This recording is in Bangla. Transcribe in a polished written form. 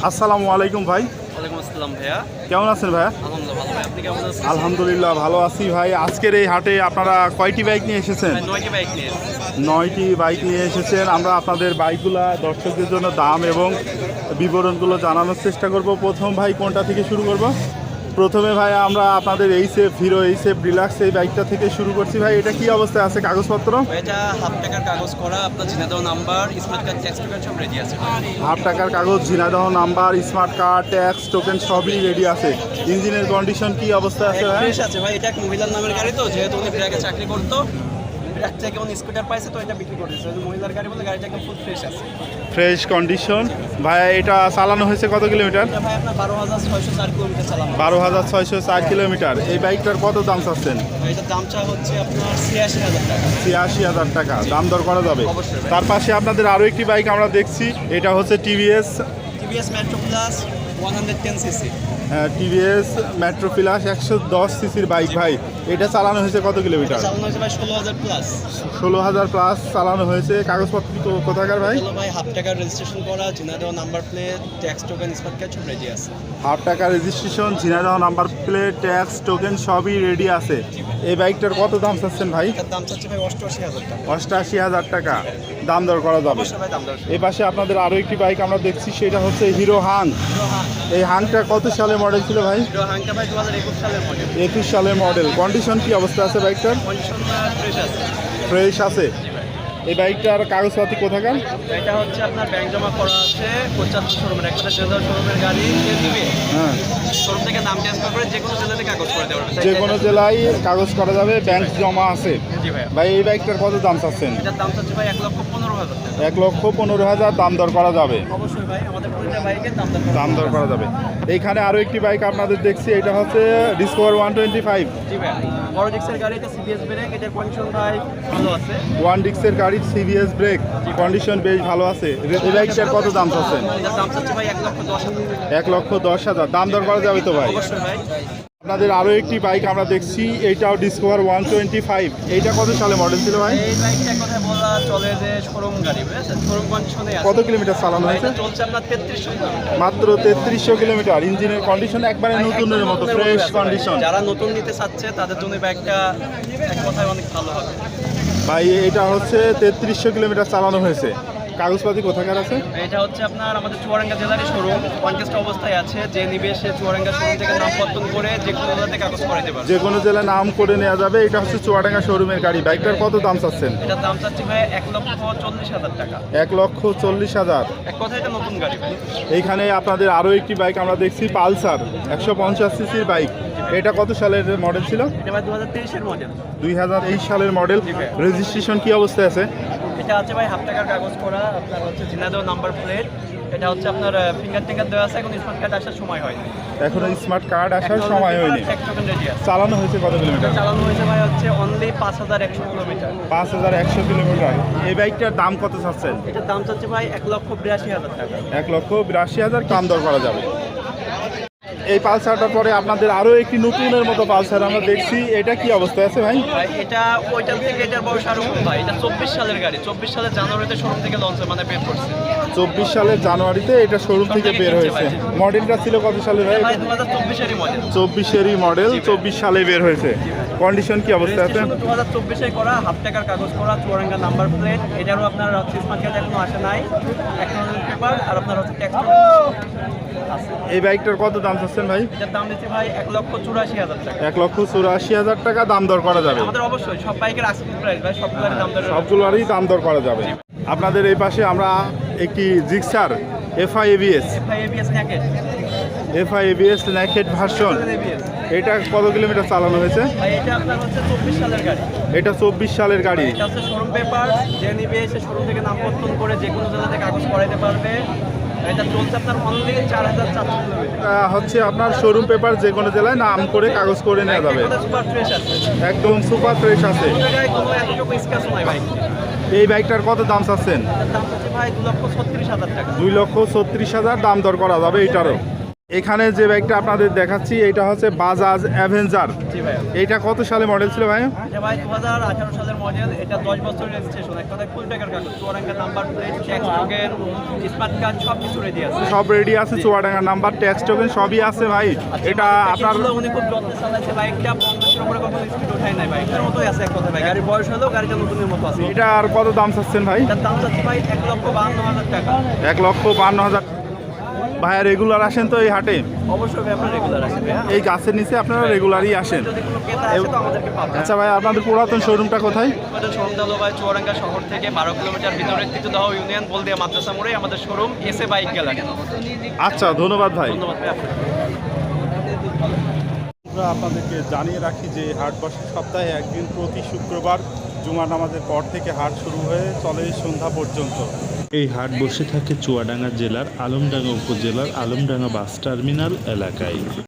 আসসালামু আলাইকুম ভাই। ওয়ালাইকুম আসসালাম ভাইয়া। কেমন আছেন ভাইয়া? আলহামদুলিল্লাহ ভালো ভাই। আপনি কেমন আছেন? আলহামদুলিল্লাহ ভালো আছি ভাই। আজকের এই হাটে আপনারা কয়টি বাইক নিয়ে এসেছেন? 9টি বাইক নিয়ে। 9টি বাইক নিয়ে এসেছেন। আমরা আপনাদের বাইকগুলা দর্শকদের জন্য দাম এবং বিবরণগুলো জানানোর চেষ্টা করব। প্রথম ভাই কোনটা থেকে শুরু করব? প্রথমে ভাই আমরা আপনাদের হিরো এইসেফ ডিলাক্স এই বাইকটা থেকে শুরু করছি। ভাই এটা কি অবস্থায় আছে কাগজপত্র? এটা হাফ টাকার কাগজ করা, আপনার Jhenaidah number, smart card, tax token সব রেডি আছে। হাফ টাকার কাগজ, Jhenaidah number, smart card, tax token সবই রেডি আছে। ইঞ্জিনের কন্ডিশন কি অবস্থায় আছে ভাই? ফ্রেশ আছে ভাই। এটা এক মহিলার নামের গাড়ি, তো যেহেতু উনি ব্র্যাকে চাকরি করতো, ব্র্যাক থেকে উনি স্কুটার পাইছে, তো এটা বিক্রি করে দিচ্ছে। মহিলার গাড়ি বলে গাড়িটা একদম ফুল ফ্রেশ আছে। Fresh condition. ভাই এটা চালানো হয়েছে কত কিলোমিটার? এটা ভাই আপনার 12,604 কিলোমিটার চালানো। 12,604 কিলোমিটার। এই বাইকটার কত দাম চাচ্ছেন? এটার দামটা হচ্ছে আপনার 86,000 টাকা। 86,000 টাকা। দাম দর করা যাবে। অবশ্যই ভাই। তার পাশে আপনাদের আরও একটি বাইক আমরা দেখছি, এটা হচ্ছে TVS metro plus 110 CC. TVS metro plus 110 সিসির বাইক। ভাই এটা চালানো হয়েছে কত কিলোমিটার? চালানো হয়েছে ভাই 16,000 প্লাস। 16,000 প্লাস চালানো হয়েছে। কাগজপত্র কোথাকার ভাই? ভাই হাফ টাকার রেজিস্ট্রেশন করা, Jhenaidah number plate, tax token, smart card সব রেডি আছে। হাফ টাকা registration, Jhenaidah number plate, tax token সবই রেডি আছে। এই বাইকটার কত দাম চাচ্ছেন ভাই? এটার দাম চাচ্ছে ভাই 88,000 টাকা। 88,000 টাকা। দাম দর করা যাবে। অবশ্যই ভাই দাম দর। এই পাশে আপনাদের আরও একটি বাইক আমরা দেখছি, সেটা হচ্ছে হিরো হাং। এই হাংটা কত সালে মডেল ছিল ভাই? হিরো হাংটা ভাই 2021 সালের মডেল। 21 সালের মডেল। কন্ডিশন কি অবস্থা আছে বাইকটার? কন্ডিশন ফ্রেশ আছে। ফ্রেশ আছে। এই বাইকটার কাগজপাতি কোথাকার? এটা হচ্ছে আপনার ব্যাংক জমা করা আছে 75 শোরুমের, একটা জেলার শোরুমের গাড়ি সে দিবে। হ্যাঁ, শোরুম থেকে নাম ট্রান্সফার করে যে কোনো জেলাতে কাগজ করে দেওয়া হবে। যে কোনো জেলায় কাগজ করা যাবে, ব্যাংক জমা আছে। জি ভাই। ভাই এই বাইকটার কত দাম চাচ্ছেন? এটার দাম চাচ্ছে ভাই 1,15,000 টাকা। 1,15,000 দাম দর করা যাবে। অবশ্যই ভাই, আমাদের প্রতিটা বাইকের দাম দর করা যাবে। এইখানে আরও একটি বাইক আপনাদের দেখছি, এটা হচ্ছে ডিসকভার 125। জি ভাই। বড় ডিক্সের গাড়ি, এটা সিবিএস ব্রেক, এটার কন্ডিশন ভাই ভালো আছে। ওয়ান ডিক্সের গাড়ির সিবিএস ব্রেক, কন্ডিশন বেশ ভালো আছে। এই বাইকটার কত দাম চাচ্ছেন? এটার দাম চাচ্ছে ভাই 1,10,000। 1,10,000 দাম দর করা যাবে তো ভাই? অবশ্যই ভাই। আপনাদের আরও একটি বাইক আমরা দেখছি, এইটাও ডিসকভার 125। এইটা কত সালে মডেল ছিল ভাই? এই বাইকটা কথা বলা চলে যে শোরুম গাড়ি, বুঝেছেন? শোরুম কন্ডিশনে আছে। কত কিলোমিটার চালানো হয়েছে? এটা চলছে আপনার 3300 কিলোমিটার। মাত্র 3300 কিলোমিটার। ইঞ্জিনের কন্ডিশন একবারে নতুনের মতো, ফ্রেশ কন্ডিশন। যারা নতুন নিতে চাচ্ছে তাদের জন্য বাইকটা এক কথায় অনেক ভালো হবে। ভাই এটা হচ্ছে 3300 কিলোমিটার চালানো হয়েছে। কাগজপাতি কোথাকার আছে? এটা হচ্ছে আপনার আমাদের চুয়াডাঙ্গা জেলারই শোরুম, কনটেস্ট অবস্থায় আছে। যে নিবে সে চুয়াডাঙ্গা শোরুম থেকে নাম পত্তন করে যে কোনো জেলাতে কাগজ করে দেবে। যে কোনো জেলায় নাম করে নেওয়া যাবে। এটা হচ্ছে চুয়াডাঙ্গা শোরুমের গাড়ি। বাইকটার কত দাম চাচ্ছেন? এটার দাম চাচ্ছি ভাই 1,40,000 টাকা। 1,40,000। এক কথায় এটা নতুন গাড়ি ভাই। এইখানে আপনাদের আরও একটি বাইক আমরা দেখছি, পালসার 150 সিসির বাইক। এটা কত সালের মডেল ছিল? এটা ভাই 2023-এর মডেল। 2023 সালের মডেল। রেজিস্ট্রেশন কি অবস্থায় আছে? এটা আছে ভাই হাফ টাকার কাগজ করা, আপনার হচ্ছে ঝিনাইদহ নাম্বার প্লেট। এটা হচ্ছে আপনার ফিঙ্গার টিঙ্গার দেওয়া আছে, এখন স্মার্ট কার্ড আসার সময় হয়নি। এখনো স্মার্ট কার্ড আসার সময় হয়নি। ট্যাক্স টোকেন রেডি আছে। চালানো হয়েছে কত কিলোমিটার? চালানো হয়েছে ভাই হচ্ছে অনলি 5,100 কিলোমিটার। 5,100 কিলোমিটার। এই বাইকটার দাম কত চাচ্ছেন? এটার দাম চাচ্ছে ভাই 1,82,000 টাকা। 1,82,000 দাম দর করা যাবে। এই পালসারটার পরে আপনাদের আরও একটি নতুনের মতো পালসার আমরা দেখছি, এটা কি অবস্থায় আছে ভাই? ভাই এটা ওইটার থেকে এটার বয়স আরো কম ভাই। এটা 24 সালের গাড়ি। 24 সালের জানুয়ারিতে শোরুম থেকে লঞ্চ মানে বের করছে। 24 সালের জানুয়ারিতে এটা শোরুম থেকে বের হয়েছে। মডেলটা ছিল কত সালে ভাই? ভাই 2024-এরই মডেল। 24-এরই মডেল, 24 সালে বের হয়েছে। কন্ডিশন কি অবস্থায় আছে? 2024-এ করা, হাফ টাকার কাগজ করা, চুয়াডাঙ্গা নাম্বার প্লেট। এটারও আপনার হচ্ছে স্মার্ট কার্ড এখনো আসে নাই, অ্যাকনোলেজমেন্ট পেপার, আর আপনার হচ্ছে ট্যাক্স আছে। এই বাইকটার কত দাম চাচ্ছেন ভাই? এটার দাম দিচ্ছি ভাই 1,84,000 টাকা। 1,84,000 টাকা দাম দর করা যাবে। আমাদের অবশ্যই সব বাইকের আস্কিং প্রাইস ভাই, সবগুলোর দাম দর। সবগুলোরই দাম দর করা যাবে। আপনাদের এই পাশে আমরা একটি Gixxer FI ABS naked. Naked version. এটা কত কিলোমিটার চালানো হয়েছে? ভাই এটা আপনার হচ্ছে 24 সালের গাড়ি। এটা 24 সালের গাড়ি। এটা হচ্ছে শোরুম পেপার, যে নিবে সে শোরুম থেকে নাম পত্তন করে যে কোনো জেলাতে কাগজ করাইতে পারবে। এটা চলছে আপনার অনলি 4,400 কিলোমিটার। হচ্ছে আপনার শোরুম পেপার যে কোনো জেলায় নাম করে কাগজ করে নেওয়া যাবে। সুপার ফ্রেশ আছে, একদম সুপার ফ্রেশ আছে। জায়গায় কোনো এতটুকু স্ক্র্যাচ নাই ভাই। এই বাইকটার কত দাম চাচ্ছেন? এটার দাম হচ্ছে ভাই 2,36,000 টাকা। 2,36,000 দাম দর করা যাবে এটারও। এখানে যে বাইকটা আপনাদের দেখাচ্ছি এটা হচ্ছে বাজাজ অ্যাভেঞ্জার। জি ভাই। এইটা কত সালে মডেল ছিল ভাই? এটা ভাই 2018 সালের মডেল, এটা 10 বছর রেজিস্ট্রেশন, এক কথায় ফুল টাকার কাগজ, Chuadanga number plate, tax token, smart card সব কিছু রেডি আছে। সব রেডি আছে, চুয়াডাঙ্গার নাম্বার, ট্যাক্স টোকেন সবই আছে ভাই। এটা আপনার উনি খুব যত্নে চালাচ্ছে বাইকটা, 50-এর উপরে কখনো স্পিড ওঠায় নাই, বাইকটার মতোই আছে এক কথা ভাই। গাড়ির বয়স হলেও গাড়িটা নতুনের মতো আছে। এটা আর কত দাম চাচ্ছেন ভাই? এটার দাম চাচ্ছি ভাই 1,52,000 টাকা। 1,52,000। ভাইয়া রেগুলার আসেন তো এই হাটে? অবশ্যই ভাই, আপনার রেগুলার আসে ভাই। এই গাছের নিচে আপনারা রেগুলারই আসেন? যদি কোনো ক্রেতা আসে তো আমাদেরকে পাবে। আচ্ছা ভাই, আপনাদের পুরাতন শোরুমটা কোথায়? আমাদের শোরুমটা হলো ভাই চুয়াডাঙ্গা শহর থেকে 12 কিলোমিটার ভিতরে তিতুদাহ ইউনিয়ন বলদিয়া মাদ্রাসা মোড়ে আমাদের শোরুম, এসএ বাইক গ্যালারি। আচ্ছা, ধন্যবাদ ভাই। ধন্যবাদ ভাই আপনাকে। আমরা আপনাদেরকে জানিয়ে রাখি যে হাট বসে সপ্তাহে একদিন, প্রতি শুক্রবার জুমা নামাজের পর থেকে হাট শুরু হয়ে চলে সন্ধ্যা পর্যন্ত। এই হাট বসে থাকে চুয়াডাঙ্গা জেলার আলমডাঙ্গা উপজেলার আলমডাঙ্গা বাস টার্মিনাল এলাকায়।